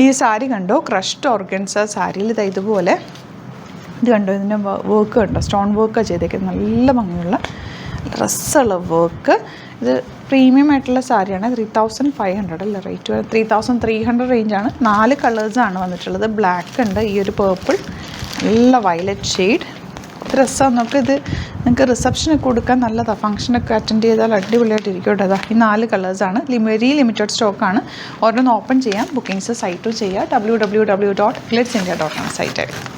ഈ സാരി കണ്ടോ, crushed organza സാരിയിൽ ഇതുപോലെ ഇത് കണ്ടോ, ഇതിൻ്റെ വർക്ക് കണ്ടോ, സ്റ്റോൺ വർക്കാണ് ചെയ്തേക്കുന്നത്. നല്ല ഭംഗിയുള്ള രസമുള്ള വർക്ക്. ഇത് പ്രീമിയം ആയിട്ടുള്ള സാരിയാണ്. 3500 അല്ലേ റേറ്റ് വരെ, 3300 റേഞ്ചാണ്. 4 കളേഴ്സാണ് വന്നിട്ടുള്ളത്. ബ്ലാക്ക് ഉണ്ട്, ഈ ഒരു പേർപ്പിൾ, നല്ല വയലറ്റ് ഷെയ്ഡ്. രസമാണ്. നമുക്കിത് നിങ്ങൾക്ക് റിസപ്ഷനൊക്കെ കൊടുക്കാൻ നല്ലതാണ്. ഫംഗ്ഷനൊക്കെ അറ്റൻഡ് ചെയ്താൽ അടിപൊളിയായിട്ടിരിക്കും കേട്ടോ. അതാ ഈ 4 കളേഴ്സാണ്. വെരി ലിമിറ്റഡ് സ്റ്റോക്കാണ്. ഓരോന്ന് ഓപ്പൺ ചെയ്യാം. ബുക്കിങ്സ് സൈറ്റും ചെയ്യാം. www.glitzindia.com സൈറ്റായിരിക്കും.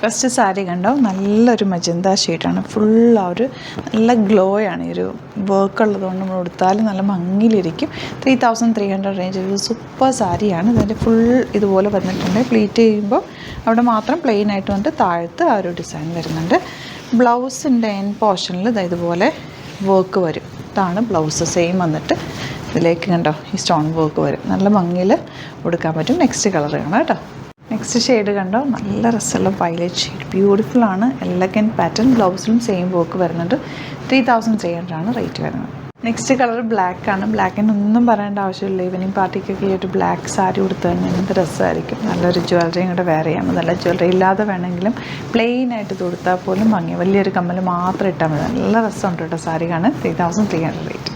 ഫസ്റ്റ് സാരി കണ്ടോ, നല്ലൊരു മജന്ത ഷെയ്ഡാണ്. ഫുൾ ആ ഒരു നല്ല ഗ്ലോ ആണ്. ഈ ഒരു വർക്ക് ഉള്ളതുകൊണ്ട് നമ്മൾ കൊടുത്താലും നല്ല ഭംഗിയിലിരിക്കും. 3300 റേഞ്ച് ഒരു സൂപ്പർ സാരിയാണ്. ഇതിൻ്റെ ഫുൾ ഇതുപോലെ വന്നിട്ടുണ്ട്. പ്ലീറ്റ് ചെയ്യുമ്പോൾ അവിടെ മാത്രം പ്ലെയിൻ ആയിട്ട് വന്നിട്ട് താഴത്ത് ആ ഒരു ഡിസൈൻ വരുന്നുണ്ട്. ബ്ലൗസിൻ്റെ എൻ പോർഷനിൽ ഇതുപോലെ വർക്ക് വരും. ഇതാണ് ബ്ലൗസ്. സെയിം വന്നിട്ട് ഇതിലേക്ക് കണ്ടോ ഈ സ്റ്റോൺ വർക്ക് വരും. നല്ല ഭംഗിയിൽ കൊടുക്കാൻ പറ്റും. നെക്സ്റ്റ് കളർ കാണാം കേട്ടോ. നെക്സ്റ്റ് ഷെയ്ഡ് കണ്ടോ, നല്ല രസമുള്ള വയലറ്റ് ഷെയ്ഡ്. ബ്യൂട്ടിഫുൾ ആണ്. Elegant pattern. ബ്ലൗസിലും സെയിം വർക്ക് വരുന്നുണ്ട്. 3300 ആണ് റേറ്റ് വരുന്നത്. നെക്സ്റ്റ് കളർ ബ്ലാക്ക് ആണ്. ബ്ലാക്കിന് ഒന്നും പറയേണ്ട ആവശ്യമില്ല. ഈവനിങ് പാർട്ടിക്കൊക്കെ ഈ ഒരു ബ്ലാക്ക് സാരി കൊടുത്തു കഴിഞ്ഞാൽ എന്ത് രസമായിരിക്കും. നല്ലൊരു ജ്വല്ലറിയും കൂടെ വെയർ ചെയ്യാം. നല്ല ജ്വല്ലറി ഇല്ലാതെ വേണമെങ്കിലും പ്ലെയിൻ ആയിട്ട് കൊടുത്താൽ പോലും ഭംഗി. വലിയൊരു കമ്മൽ മാത്രം ഇട്ടാൽ മതി. നല്ല രസമുണ്ട് കേട്ടോ. സാരി കാണാൻ 3300 റേറ്റ്.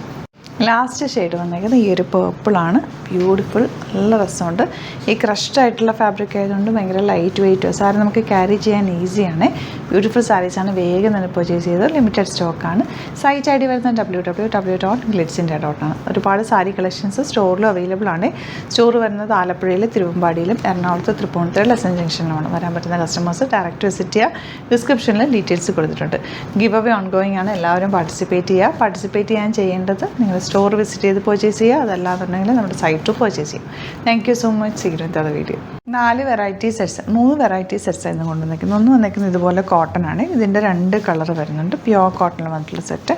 ലാസ്റ്റ് ഷെയ്ഡ് വന്നേക്കുന്നത് ഈ ഒരു പേർപ്പിളാണ്. ബ്യൂട്ടിഫുൾ, നല്ല രസമുണ്ട്. ഈ ക്രഷ്ഡ് ആയിട്ടുള്ള ഫാബ്രിക് ആയതുകൊണ്ട് ഭയങ്കര ലൈറ്റ് വെയിറ്റ്. സാരി നമുക്ക് ക്യാരി ചെയ്യാൻ ഈസിയാണ്. ബ്യൂട്ടിഫുൾ സാരീസാണ്. വേഗം തന്നെ പർച്ചേസ് ചെയ്തത്. ലിമിറ്റഡ് സ്റ്റോക്കാണ്. സൈറ്റ് ഐ ഡി വരുന്നത് www.glitzindia.com. ഒരുപാട് സാരി കളക്ഷൻസ് സ്റ്റോറിലും അവൈലബിൾ ആണ്. സ്റ്റോർ വരുന്നത് ആലപ്പുഴയിൽ, തിരുവമ്പാടിയിലും, എറണാകുളത്ത്, തൃപ്പൂണിത്തുറ, ലെസൺ ജംഗ്ഷനിലുമാണ്. വരാൻ പറ്റുന്ന കസ്റ്റമേഴ്സ് ഡയറക്റ്റ് വിസിറ്റ് ചെയ്യുക. ഡിസ്ക്രിപ്ഷനിൽ ഡീറ്റെയിൽസ് കൊടുത്തിട്ടുണ്ട്. ഗിവ് അവേ ഓൺഗോയിങ് ആണ്. എല്ലാവരും പാർട്ടിസിപ്പേറ്റ് ചെയ്യുക. പാർട്ടിസിപ്പേറ്റ് ചെയ്യാൻ ചെയ്യേണ്ടത് നിങ്ങൾ സ്റ്റോർ വിസിറ്റ് ചെയ്ത് പർച്ചേസ് ചെയ്യുക. അതല്ലാന്നുണ്ടെങ്കിൽ നമ്മുടെ സൈറ്റ് പർച്ചേസ് ചെയ്യും. Thank you so much. Secret അത് വീഡിയോ. 3 വെറൈറ്റി സെറ്റ്സ് ആയിരുന്നു കൊണ്ടുവന്നിരിക്കുന്നത്. ഒന്ന് വന്നിരിക്കുന്നത് ഇതുപോലെ കോട്ടൺ ആണ്. ഇതിൻ്റെ 2 കളർ വരുന്നുണ്ട്. പ്യുവർ കോട്ടണിൽ വന്നിട്ടുള്ള സെറ്റ്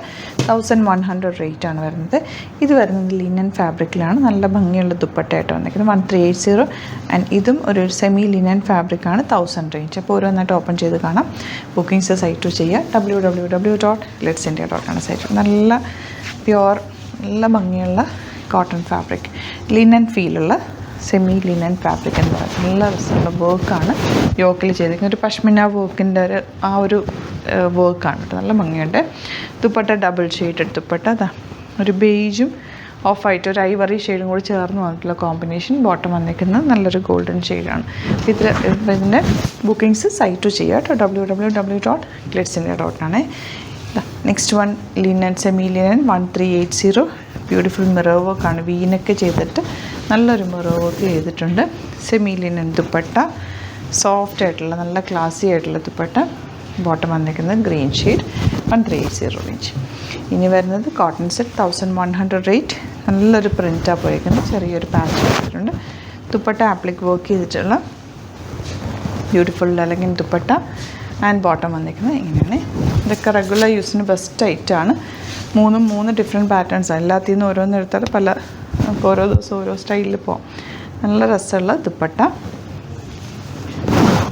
1100 റേറ്റ് ആണ് വരുന്നത്. ഇത് വരുന്നത് ലിനൻ ഫാബ്രിക്കിലാണ്. നല്ല ഭംഗിയുള്ള ദുപ്പട്ടയായിട്ട് വന്നിരിക്കുന്നത്. 1380. ആൻഡ് ഇതും ഒരു സെമി ലിനൻ ഫാബ്രിക്കാണ്. 1000 റേഞ്ച്. അപ്പോൾ ഓരോന്നായിട്ട് ഓപ്പൺ ചെയ്ത് കാണാം. ബുക്കിങ്സ് സൈറ്റ് ചെയ്യുക. www.glitzindia.com site. നല്ല പ്യുവർ, നല്ല ഭംഗിയുള്ള കോട്ടൺ ഫാബ്രിക്, ലിനൻ ഫീലുള്ള സെമി ലിനൻ ഫാബ്രിക് എന്ന് പറയുന്നത്. നല്ല രസമുള്ള വർക്കാണ് യോക്കിൽ ചെയ്തിരിക്കുന്നത്. ഒരു പഷ്മിന വർക്കിൻ്റെ ഒരു വർക്കാണ് കേട്ടോ. നല്ല ഭംഗിയുണ്ട്. Dupatta double shade dupatta. ഒരു ബേജും ഓഫ് വൈറ്റ്, ഒരു ഐവറി ഷെയ്ഡും കൂടി ചേർന്ന് വന്നിട്ടുള്ള കോമ്പിനേഷൻ. ബോട്ടം വന്നിരിക്കുന്നത് നല്ലൊരു ഗോൾഡൻ ഷെയ്ഡാണ്. ഇതിൻ്റെ ബുക്കിങ്സ് സൈറ്റ് ചെയ്യുക കേട്ടോ. www.glitzindia.com. Next one linen, semi linen 1380. Beautiful mirror വർക്കാണ്. വീനൊക്കെ ചെയ്തിട്ട് നല്ലൊരു മിറർ വർക്ക് ചെയ്തിട്ടുണ്ട്. സെമി ലിനൻ ദുപ്പട്ട, സോഫ്റ്റ് ആയിട്ടുള്ള നല്ല ക്ലാസി ആയിട്ടുള്ള ദുപ്പട്ട. ബോട്ടം വന്നിരിക്കുന്നത് ഗ്രീൻ ഷെയ്ഡ്. 1380 റേഞ്ച്. ഇനി വരുന്നത് കോട്ടൺ സെറ്റ് 1100 റേറ്റ്. നല്ലൊരു പ്രിൻറ്റാണ് പോയിരിക്കുന്നത്. ചെറിയൊരു പാച്ച് ചെയ്തിട്ടുണ്ട്. ദുപ്പട്ട ആപ്ലിക് വർക്ക് ചെയ്തിട്ടുള്ള ബ്യൂട്ടിഫുൾ അല്ലെങ്കിൽ ദുപ്പട്ട. ആൻഡ് ബോട്ടം വന്നിരിക്കുന്നത് ഇങ്ങനെയാണ്. ഇതൊക്കെ റെഗുലർ യൂസിന് ബെസ്റ്റ് ഐറ്റാണ്. 3 ഡിഫറെൻറ്റ് പാറ്റേൺസാണ്. എല്ലാത്തിൽ നിന്നും ഓരോന്ന് എടുത്താൽ പല ഓരോ ദിവസം ഓരോ സ്റ്റൈലിൽ പോകാം. നല്ല രസമുള്ള ദുപ്പട്ട.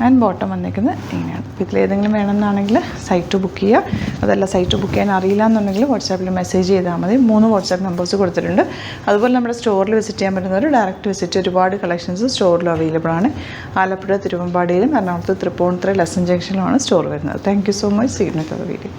ആൻഡ് ബോട്ടം വന്നിരിക്കുന്നത് ഇങ്ങനെയാണ്. അപ്പോൾ ഇതിലേതെങ്കിലും വേണമെന്നാണെങ്കിൽ സൈറ്റ് ബുക്ക് ചെയ്യുക. അതല്ല സൈറ്റ് ബുക്ക് ചെയ്യാൻ അറിയില്ല എന്നുണ്ടെങ്കിൽ വാട്സാപ്പിൽ മെസ്സേജ് ചെയ്താൽ മതി. 3 വാട്സാപ്പ് നമ്പേഴ്സ് കൊടുത്തിട്ടുണ്ട്. അതുപോലെ നമ്മുടെ സ്റ്റോറിൽ വിസിറ്റ് ചെയ്യാൻ പറ്റുന്നവർ ഡയറക്റ്റ് വിസിറ്റ്. ഒരുപാട് കളക്ഷൻസ് സ്റ്റോറിൽ അവൈലബിൾ ആണ്. ആലപ്പുഴ, തിരുവമ്പാടിയിലും, എറണാകുളത്ത്, തൃപ്പൂണിത്തുറ, ലെസൺ ജംഗ്ഷനിലുമാണ് സ്റ്റോർ വരുന്നത്. Thank you so much. See you next video.